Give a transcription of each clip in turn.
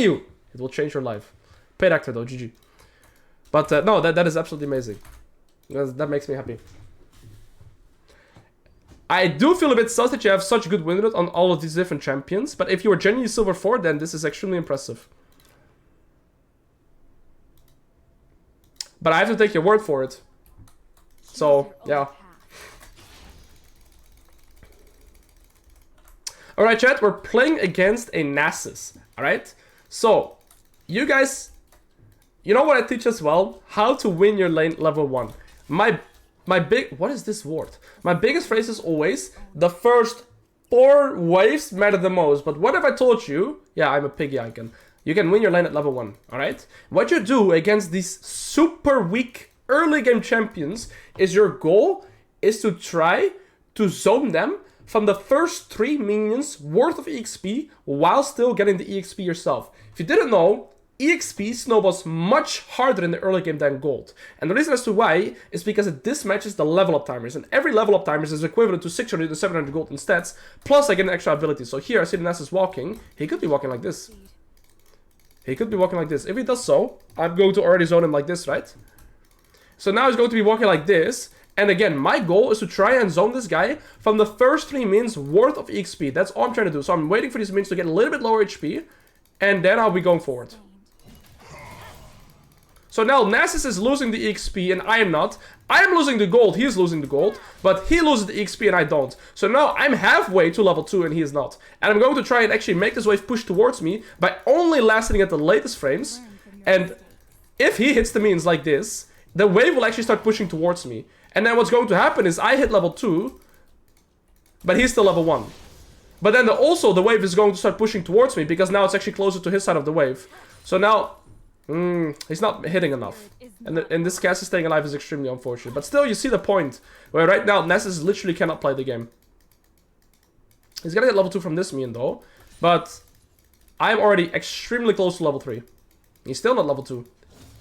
you. It will change your life. Paid actor though, GG. But no, that is absolutely amazing. That makes me happy. I do feel a bit sus that you have such good win rate on all of these different champions. But if you are genuinely silver 4, then this is extremely impressive. But I have to take your word for it. So, yeah. Alright, chat, we're playing against a Nasus. Alright? So, you guys, you know what I teach as well? How to win your lane level 1. What is this word? My biggest phrase is always, the first 4 waves matter the most. But what if I told you, yeah, I'm a piggy icon. You can win your lane at level 1, alright? What you do against these super weak early game champions is your goal is to try to zone them from the first 3 minions worth of EXP while still getting the EXP yourself. If you didn't know, EXP snowballs much harder in the early game than gold. And the reason as to why is because it dismatches the level up timers. And every level up timers is equivalent to 600 to 700 gold in stats, plus I get an extra ability. So here I see the Nasus walking. He could be walking like this. He could be walking like this. If he does so, I'm going to already zone him like this, right? So now he's going to be walking like this. And again, my goal is to try and zone this guy from the first 3 minions worth of EXP. That's all I'm trying to do. So I'm waiting for these minions to get a little bit lower HP. And then I'll be going forward. So now Nasus is losing the EXP and I am not. I am losing the gold, he is losing the gold. But he loses the EXP and I don't. So now I'm halfway to level 2 and he is not. And I'm going to try and actually make this wave push towards me by only lasting at the latest frames. And if he hits the minions like this, the wave will actually start pushing towards me. And then what's going to happen is I hit level 2, but he's still level 1. But then also the wave is going to start pushing towards me because now it's actually closer to his side of the wave. So now... he's not hitting enough. And in this case, staying alive is extremely unfortunate. But still, you see the point. Where right now, Nasus literally cannot play the game. He's gonna get level 2 from this minion though. But I'm already extremely close to level 3. He's still not level 2.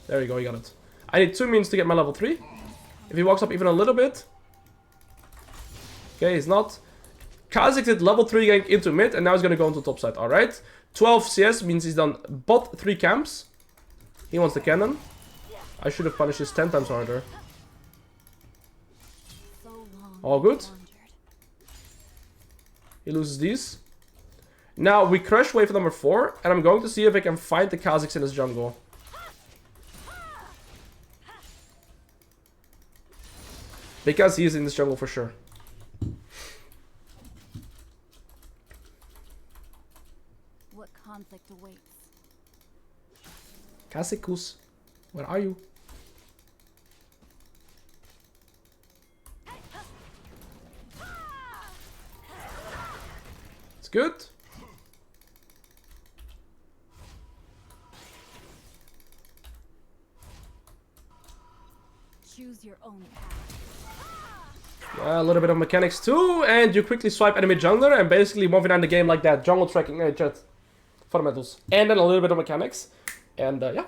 There you go, he got it. I need 2 minions to get my level 3. If he walks up even a little bit. Okay, he's not. Kha'Zix did level 3 gank into mid. And now he's gonna go into top side. Alright. 12 CS means he's done bot 3 camps. He wants the cannon. I should have punished this 10 times harder. All good. He loses these. Now we crush wave number 4. And I'm going to see if I can find the Kha'Zix in his jungle. Because he is in this jungle for sure. What conflict awaits? Kha'Zix, where are you? It's good. Choose your own path. A little bit of mechanics too, and you quickly swipe enemy jungler and basically moving on the game like that. Jungle tracking, chat. Fundamentals. And then a little bit of mechanics. And yeah.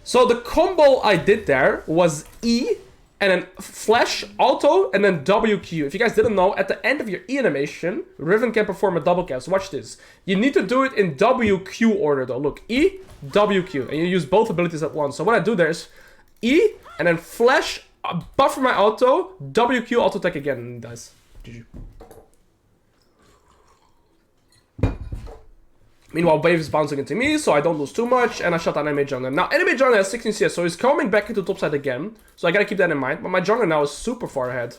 So the combo I did there was E, and then flash, auto, and then WQ. If you guys didn't know, at the end of your E animation, Riven can perform a double cast. Watch this. You need to do it in WQ order though. Look, E, WQ. And you use both abilities at once. So what I do there is E, and then flash, buffer my auto, WQ, auto attack again, guys. GG. Meanwhile, wave is bouncing into me, so I don't lose too much, and I shut down enemy jungler. Now, enemy jungler has 16 CS, so he's coming back into topside again. So I gotta keep that in mind. But my jungler now is super far ahead.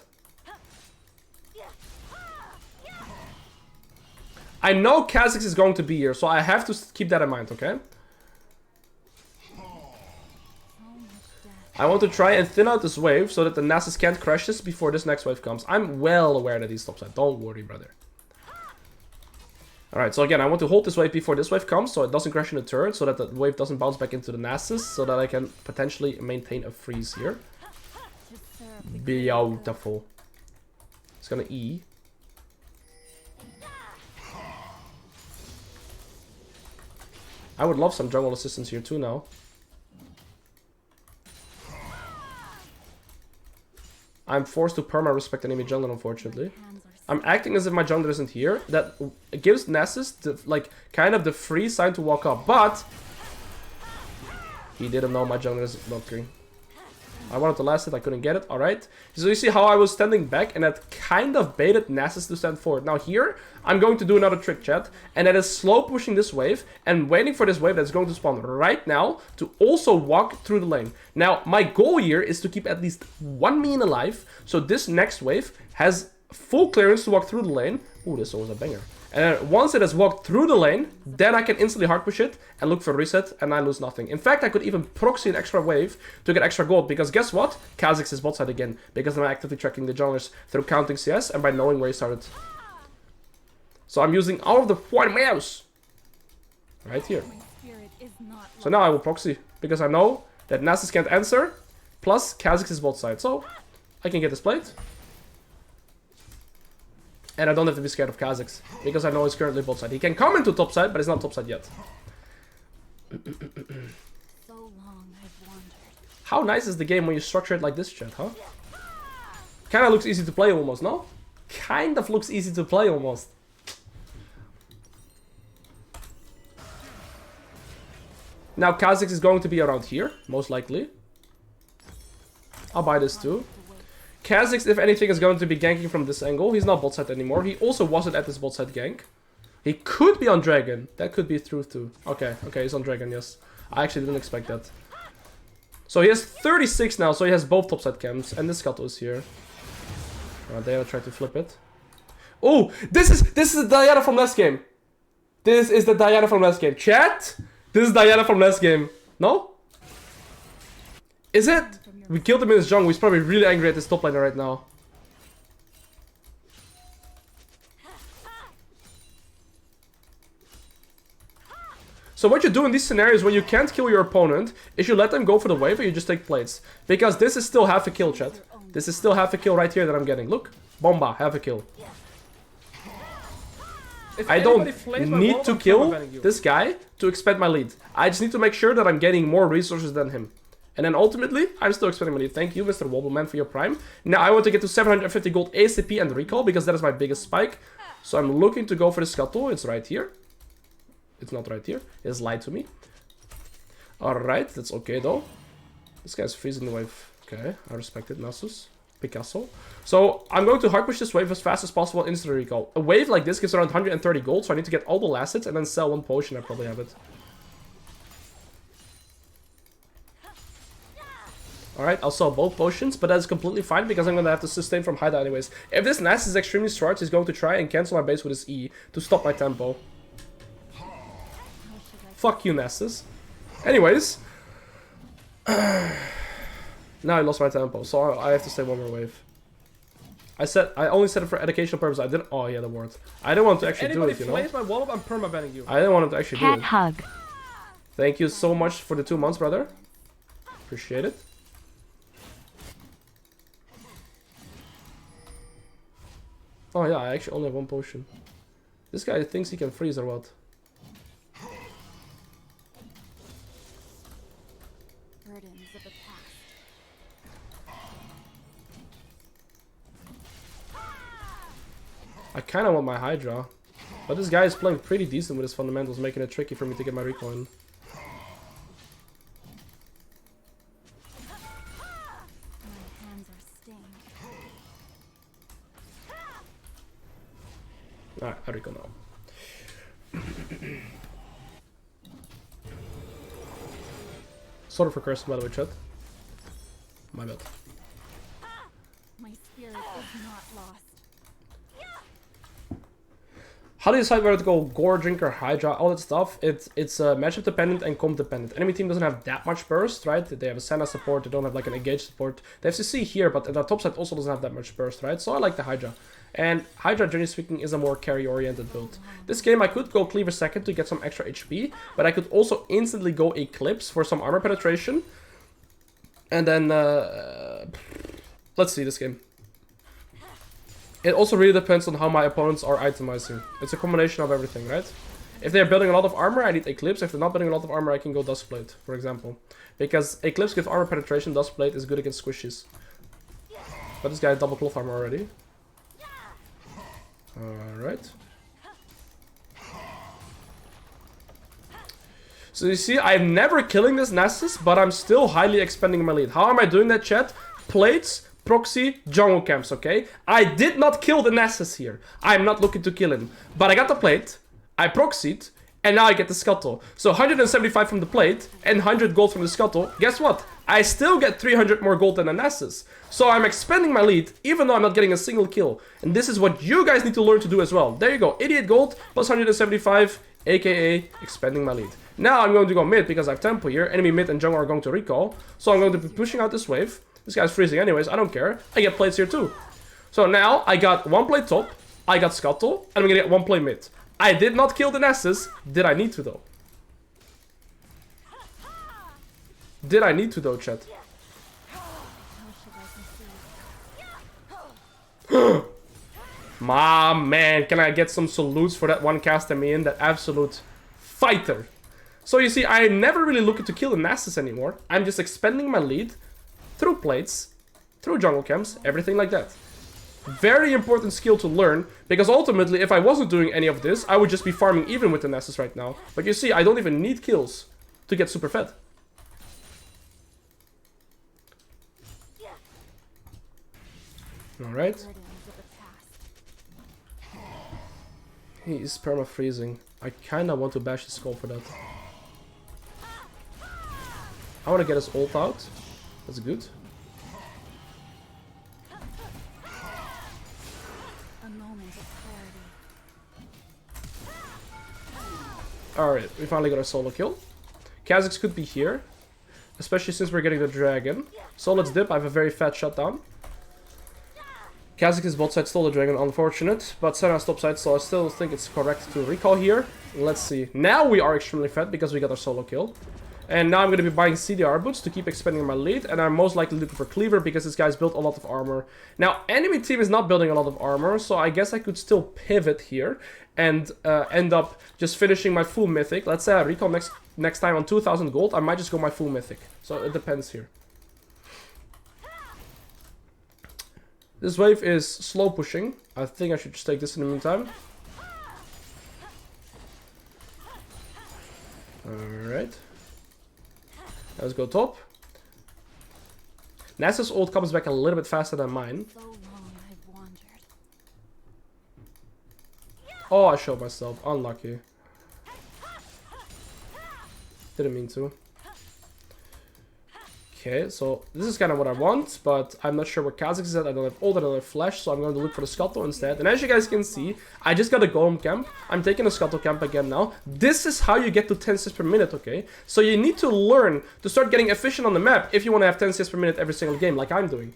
I know Kha'Zix is going to be here, so I have to keep that in mind, okay? I want to try and thin out this wave so that the Nasus can't crash this before this next wave comes. I'm well aware that he's topside. Don't worry, brother. Alright, so again, I want to hold this wave before this wave comes, so it doesn't crash in the turret, so that the wave doesn't bounce back into the Nasus, so that I can potentially maintain a freeze here. Beautiful. It's gonna E. I would love some jungle assistance here too now. I'm forced to perma-respect enemy jungle, unfortunately. I'm acting as if my jungler isn't here. That gives Nasus the, like, kind of the free sign to walk up. But he didn't know my jungler is blocking. I wanted to last it, I couldn't get it. Alright. So you see how I was standing back and that kind of baited Nasus to stand forward. Now here, I'm going to do another trick, chat. And that is slow pushing this wave and waiting for this wave that's going to spawn right now to also walk through the lane. Now, my goal here is to keep at least 1 minion alive. So this next wave has full clearance to walk through the lane. Ooh, this was a banger. And then once it has walked through the lane, then I can instantly hard push it and look for reset, and I lose nothing. In fact, I could even proxy an extra wave to get extra gold, because guess what? Kha'Zix is bot side again, because I'm actively tracking the junglers through counting CS and by knowing where he started. So I'm using all of the point mouse right here. So now I will proxy, because I know that Nasus can't answer, plus Kha'Zix is bot side, so I can get this plate. And I don't have to be scared of Kha'Zix, because I know he's currently bot side. He can come into top side, but he's not top side yet. So long I've wandered. How nice is the game when you structure it like this, chat, huh? Kinda looks easy to play almost, no? Kind of looks easy to play almost. Now Kha'Zix is going to be around here, most likely. I'll buy this too. Kha'Zix, if anything, is going to be ganking from this angle. He's not bot side anymore. He also wasn't at this bot side gank. He could be on Dragon. That could be truth too. Okay, he's on Dragon, yes. I actually didn't expect that. So he has 36 now, so he has both top side camps. And the Scuttle is here. They will try to flip it. Oh, this is the Diana from last game. This is the Diana from last game. Chat? This is Diana from last game. No? Is it? We killed him in his jungle. He's probably really angry at this top laner right now. So what you do in these scenarios when you can't kill your opponent is you let them go for the wave and you just take plates. Because this is still half a kill, chat. This is still half a kill right here that I'm getting. Look. Bomba, half a kill. I don't need to kill this guy to expand my lead. I just need to make sure that I'm getting more resources than him. And then ultimately, I'm still expanding my lead. Thank you, Mr. Wobbleman, for your prime. Now I want to get to 750 gold ACP and recall, because that is my biggest spike. So I'm looking to go for the Scuttle. It's right here. It's not right here. It's lied to me. Alright, that's okay though. This guy's freezing the wave. Okay, I respect it, Nasus. Picasso. So I'm going to hard push this wave as fast as possible and instant recall. A wave like this gives around 130 gold, so I need to get all the last hits and then sell one potion. I probably have it. Alright, I'll sell both potions, but that's completely fine because I'm going to have to sustain from Haida anyways. If this Nasus is extremely short, he's going to try and cancel my base with his E to stop my tempo. Fuck you, Nasus. Anyways. Now I lost my tempo, so I have to stay one more wave. I only set it for educational purpose. I didn't. Oh yeah, the word. I didn't want to actually do it, you know. Anybody my wall up, I'm perma-banning you. I didn't want him to actually do it. Hug. Thank you so much for the 2 months, brother. Appreciate it. Oh yeah, I actually only have one potion. This guy thinks he can freeze or what? Burdens of the past. I kind of want my Hydra. But this guy is playing pretty decent with his fundamentals, making it tricky for me to get my recall in. My hands are stained. Alright, I recall now. Sort of for curse, by the way, chat. My bad. My spirit is not lost. How do you decide whether to go Gore, Drinker, Hydra, all that stuff? It's matchup dependent and comp dependent. Enemy team doesn't have that much burst, right? They have a Senna support, they don't have like an engage support. They have CC here, but the top side also doesn't have that much burst, right? So I like the Hydra. And Hydra, generally speaking, is a more carry-oriented build. This game I could go Cleaver second to get some extra HP, but I could also instantly go Eclipse for some armor penetration. And then, let's see this game. It also really depends on how my opponents are itemizing. It's a combination of everything, right? If they're building a lot of armor, I need Eclipse. If they're not building a lot of armor, I can go Duskblade, for example. Because Eclipse gives armor penetration, Duskblade is good against squishes. But this guy has double cloth armor already. Alright. So you see, I'm never killing this Nasus, but I'm still highly expanding my lead. How am I doing that, chat? Plates, proxy, jungle camps, okay? I did not kill the Nasus here. I'm not looking to kill him. But I got the plate, I proxied, and now I get the scuttle. So 175 from the plate, and 100 gold from the scuttle. Guess what? I still get 300 more gold than a Nasus. So I'm expanding my lead, even though I'm not getting a single kill. And this is what you guys need to learn to do as well. There you go, 88 gold plus 175, aka expanding my lead. Now I'm going to go mid because I have tempo here. Enemy mid and jungle are going to recall. So I'm going to be pushing out this wave. This guy's freezing anyways, I don't care. I get plates here too. So now I got one plate top, I got scuttle, and I'm gonna get one plate mid. I did not kill the Nasus. Did I need to though? Did I need to though, chat? My man, can I get some salutes for that one cast me in? That absolute fighter. So you see, I'm never really looking to kill the Nasus anymore. I'm just expanding my lead through plates, through jungle camps, everything like that. Very important skill to learn, because ultimately, if I wasn't doing any of this, I would just be farming even with the Nasus right now. But you see, I don't even need kills to get super fed. Alright. He is perma-freezing. I kinda want to bash his skull for that. I wanna get his ult out. That's good. Alright, we finally got a solo kill. Kha'Zix could be here, especially since we're getting the dragon. So let's dip. I have a very fat shutdown. Kha'Zix is bot side, stole the dragon, unfortunate. But Senna is top side, so I still think it's correct to recall here. Let's see. Now we are extremely fat because we got our solo kill. And now I'm going to be buying CDR boots to keep expanding my lead. And I'm most likely looking for Cleaver because this guy's built a lot of armor. Now, enemy team is not building a lot of armor, so I guess I could still pivot here and end up just finishing my full mythic. Let's say I recall next time on 2000 gold. I might just go my full mythic. So it depends here. This wave is slow pushing. I think I should just take this in the meantime. Alright. Let's go top. Nasus ult comes back a little bit faster than mine. Oh, I showed myself. Unlucky. Didn't mean to. Okay, so this is kind of what I want, but I'm not sure where Kha'Zix is at. I don't have ult, I don't have flash, so I'm going to look for the scuttle instead. And as you guys can see, I just got a golem camp. I'm taking a scuttle camp again now. This is how you get to 10 CS per minute, okay? So you need to learn to start getting efficient on the map if you want to have 10 CS per minute every single game, like I'm doing.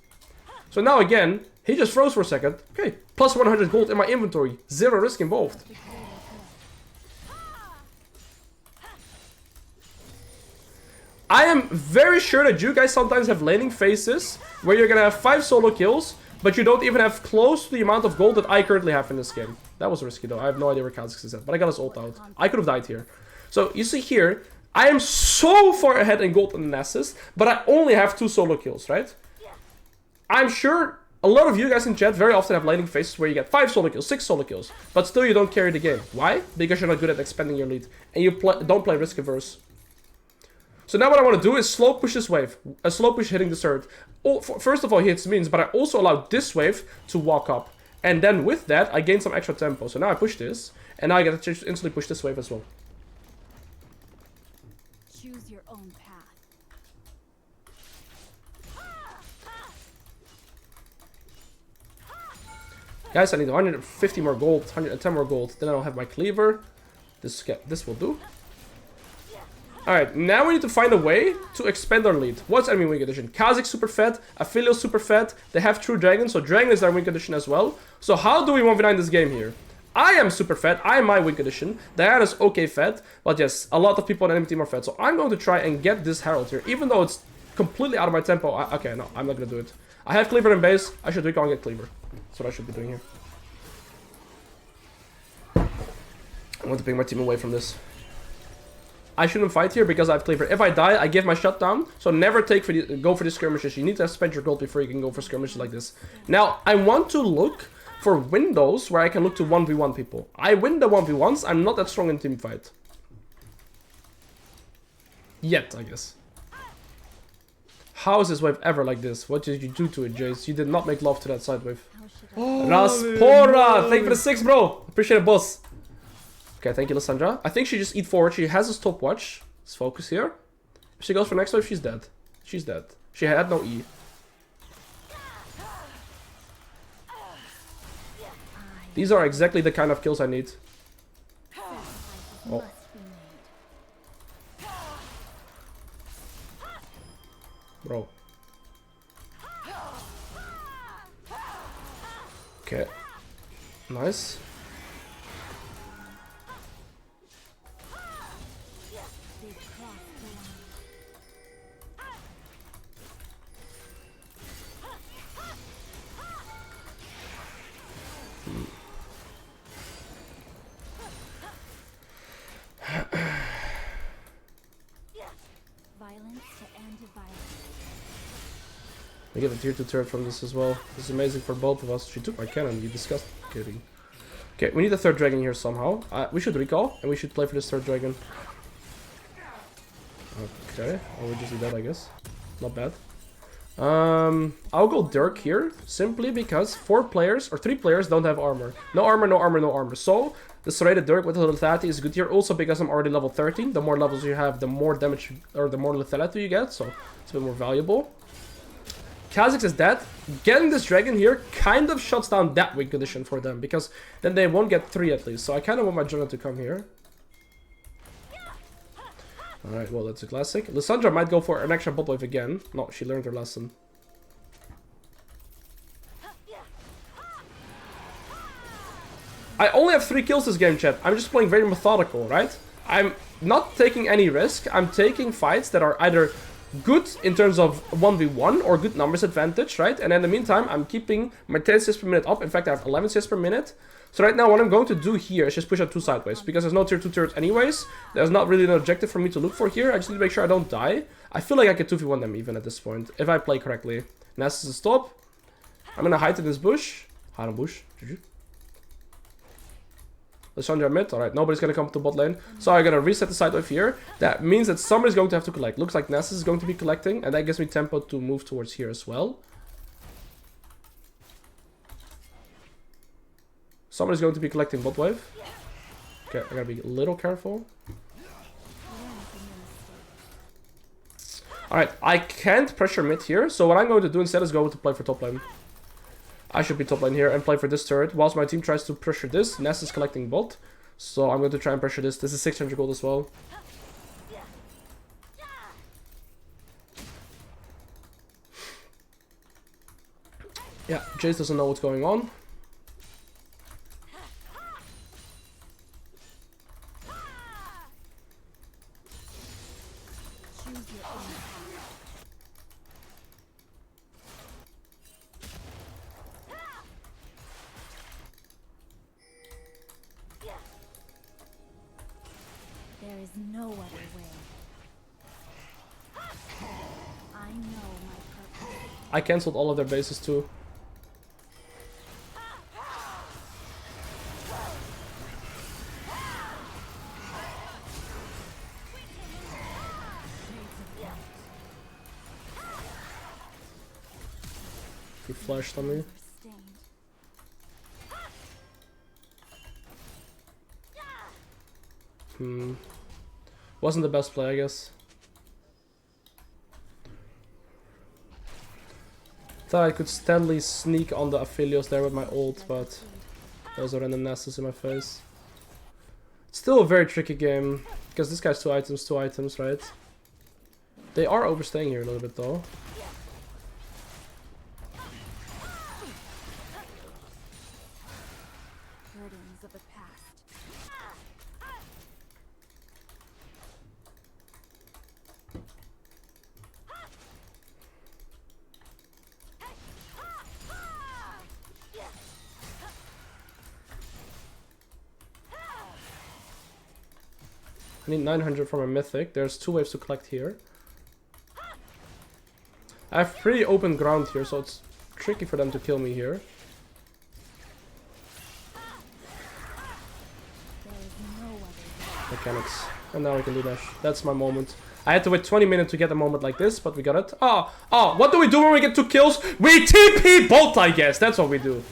So now again, he just froze for a second. Okay, plus 100 gold in my inventory. Zero risk involved. I am very sure that you guys sometimes have laning phases where you're gonna have 5 solo kills, but you don't even have close to the amount of gold that I currently have in this game. That was risky though. I have no idea where Kha'Zix is at, but I got his ult out. I could have died here. So you see here, I am so far ahead in gold and Nasus, but I only have 2 solo kills, right? I'm sure a lot of you guys in chat very often have laning phases where you get 5 solo kills, 6 solo kills, but still you don't carry the game. Why? Because you're not good at expanding your lead, and you don't play risk averse. So now what I want to do is slow push this wave. A slow push hitting the third. First of all, he hits minions, but I also allow this wave to walk up. And then with that, I gain some extra tempo. So now I push this, and now I get to instantly push this wave as well. Choose your own path. Guys, I need 150 more gold, 110 more gold. Then I'll have my cleaver. This will do. Alright, now we need to find a way to expand our lead. What's enemy win condition? Kha'Zix super fed, Aphelios super fed, they have true dragon, so dragon is their win condition as well. So how do we 1v9 this game here? I am super fed, I am my win condition, Diana's okay fed, but yes, a lot of people on the enemy team are fed. So I'm going to try and get this Herald here, even though it's completely out of my tempo. Okay, no, I'm not going to do it. I have Cleaver in base, I should recall and get Cleaver. That's what I should be doing here. I want to pick my team away from this. I shouldn't fight here because I have Cleaver. If I die, I give my shutdown. So never go for these skirmishes. You need to spend your gold before you can go for skirmishes like this. Now, I want to look for windows where I can look to 1v1 people. I win the 1v1s, I'm not that strong in team fight. Yet, I guess. How is this wave ever like this? What did you do to it, Jace? You did not make love to that side wave. Raspora! Thank you for the 6, bro! Appreciate it, boss. Okay, thank you, Lissandra. I think she just eat forward. She has a stopwatch. Let's focus here. If she goes for next wave, she's dead. She's dead. She had no E. These are exactly the kind of kills I need. Oh. Bro. Okay. Nice. I get a tier 2 turret from this as well. This is amazing for both of us. She took my cannon, you disgusting. Kidding. Okay, we need a third dragon here somehow. We should recall, and we should play for this third dragon. Okay, or we just do that, I guess. Not bad. I'll go Dirk here, simply because 4 players, or 3 players don't have armor. No armor, no armor, no armor. So, the serrated Dirk with the lethality is good here. Also because I'm already level 13. The more levels you have, the more damage, or the more lethality you get. So, it's a bit more valuable. Kha'Zix is dead. Getting this dragon here kind of shuts down that win condition for them, because then they won't get 3 at least. So I kind of want my Jonah to come here. Alright, well, that's a classic. Lissandra might go for an extra bot wave again. No, she learned her lesson. I only have 3 kills this game, chat. I'm just playing very methodical, right? I'm not taking any risk. I'm taking fights that are either good in terms of 1v1 or good numbers advantage, right? And in the meantime, I'm keeping my 10 assists per minute up. In fact, I have 11 assists per minute. So right now, what I'm going to do here is just push out 2 sideways, because there's no tier 2 turrets anyways. There's not really an objective for me to look for here. I just need to make sure I don't die. I feel like I could 2v1 them even at this point, if I play correctly. Nasus is stop. I'm gonna hide in this bush. Hide in bush. GG. Lissandra mid. Alright, nobody's gonna come to bot lane. So I'm gonna reset the side wave here. That means that somebody's going to have to collect. Looks like Nasus is going to be collecting, and that gives me tempo to move towards here as well. Somebody's going to be collecting bot wave. Okay, I gotta be a little careful. Alright, I can't pressure mid here, so what I'm going to do instead is go to play for top lane. I should be top lane here and play for this turret, whilst my team tries to pressure this. Ness is collecting bot, so I'm going to try and pressure this. This is 600 gold as well. Yeah, Jace doesn't know what's going on. There is no other way. I know my purpose. I cancelled all of their bases too. He flashed on me. Wasn't the best play, I guess. Thought I could steadily sneak on the Aphelios there with my ult, but those are random Nasus in my face. It's still a very tricky game, because this guy's 2 items, right? They are overstaying here a little bit though. Burdens of the past. I need 900 from a mythic. There's 2 waves to collect here. I have pretty open ground here, so it's tricky for them to kill me here. mechanics. And now we can do dash. That's my moment. I had to wait 20 minutes to get a moment like this, but we got it. Oh, what do we do when we get 2 kills? We TP bolt, I guess. That's what we do.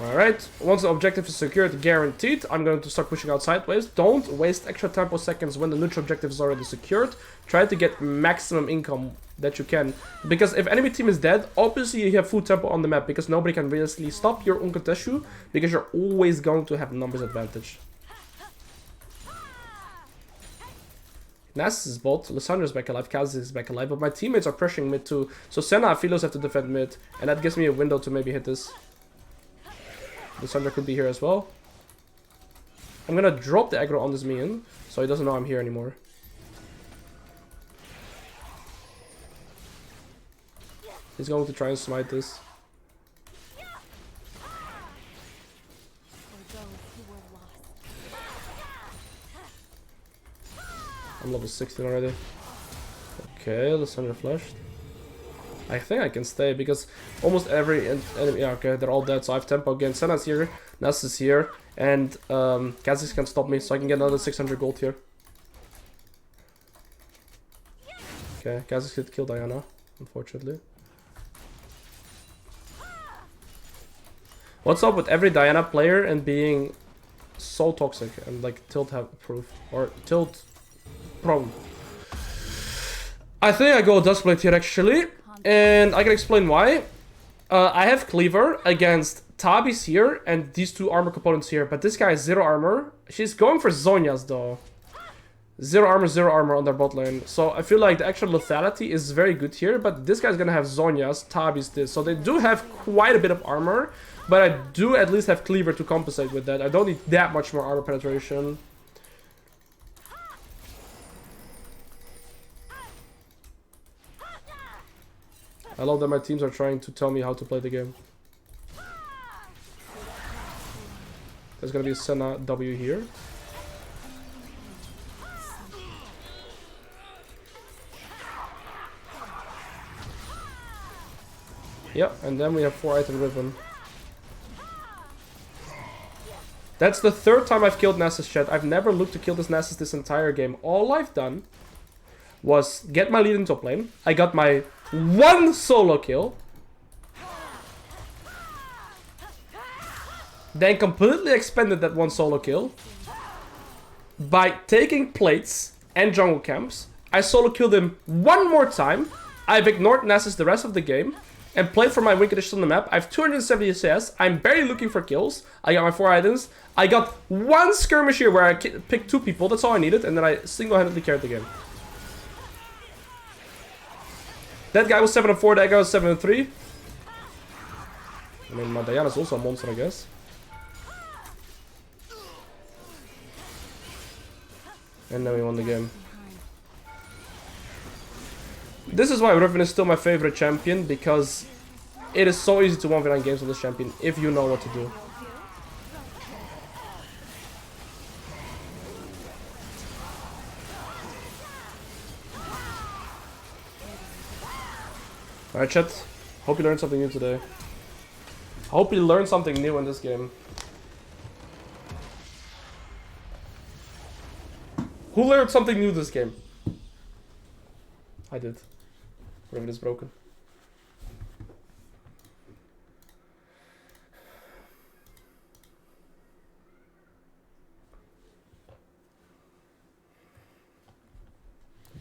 Alright, once the objective is secured, guaranteed, I'm going to start pushing out sideways. Don't waste extra tempo seconds when the neutral objective is already secured. Try to get maximum income that you can. Because if enemy team is dead, obviously you have full tempo on the map, because nobody can really stop your Unkateshu, because you're always going to have numbers advantage. Nasus is bolt, Lysandra's back alive, Kaz is back alive, but my teammates are pressuring mid too. So Senna and Philos have to defend mid, and that gives me a window to maybe hit this. Lysandra could be here as well. I'm gonna drop the aggro on this minion, so he doesn't know I'm here anymore. He's going to try and smite this. I'm level 16 already. Okay, Lysandra flashed. I think I can stay because almost every enemy, yeah, okay, they're all dead, so I have tempo again. Senna's here, Nasus is here, and Kha'Zix can stop me, so I can get another 600 gold here. Okay, Kha'Zix could kill Diana, unfortunately. What's up with every Diana player and being so toxic and like tilt proof or tilt prone? I think I go Duskblade here actually. And I can explain why. I have Cleaver against Tabi's here and these 2 armor components here, but this guy has 0 armor. She's going for Zhonya's though. 0 armor on their bot lane. So I feel like the extra lethality is very good here, but this guy's gonna have Zhonya's, Tabi's this. So they do have quite a bit of armor, but I do at least have Cleaver to compensate with that. I don't need that much more armor penetration. I love that my teams are trying to tell me how to play the game. There's gonna be a Senna W here. Yep, and then we have 4 item Riven. That's the 3rd time I've killed Nasus, chat. I've never looked to kill this Nasus this entire game. All I've done was get my lead in top lane. I got my 1 solo kill. Then completely expended that 1 solo kill by taking plates and jungle camps. I solo killed him 1 more time. I've ignored Nasus the rest of the game and played for my win condition on the map. I have 270 CS. I'm barely looking for kills. I got my 4 items. I got 1 skirmish here where I picked 2 people. That's all I needed. And then I single-handedly carried the game. That guy was 7-4, that guy was 7-3. I mean, my Diana's also a monster, I guess. And then we won the game. This is why Riven is still my favorite champion, because it is so easy to 1v9 games on this champion if you know what to do. Alright chat, hope you learned something new today. I hope you learned something new in this game. Who learned something new this game? I did. Riven is broken.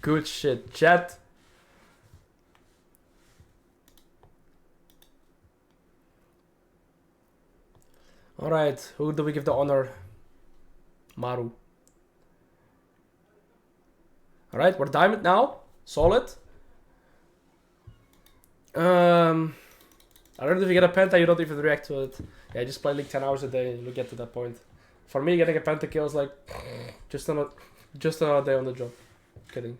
Good shit, chat. Alright, who do we give the honor? Maru. Alright, we're diamond now. Solid. I don't know if you get a penta, you don't even react to it. Yeah, just play like 10 hours a day and you'll get to that point. For me, getting a penta kill is like just another day on the job. Kidding.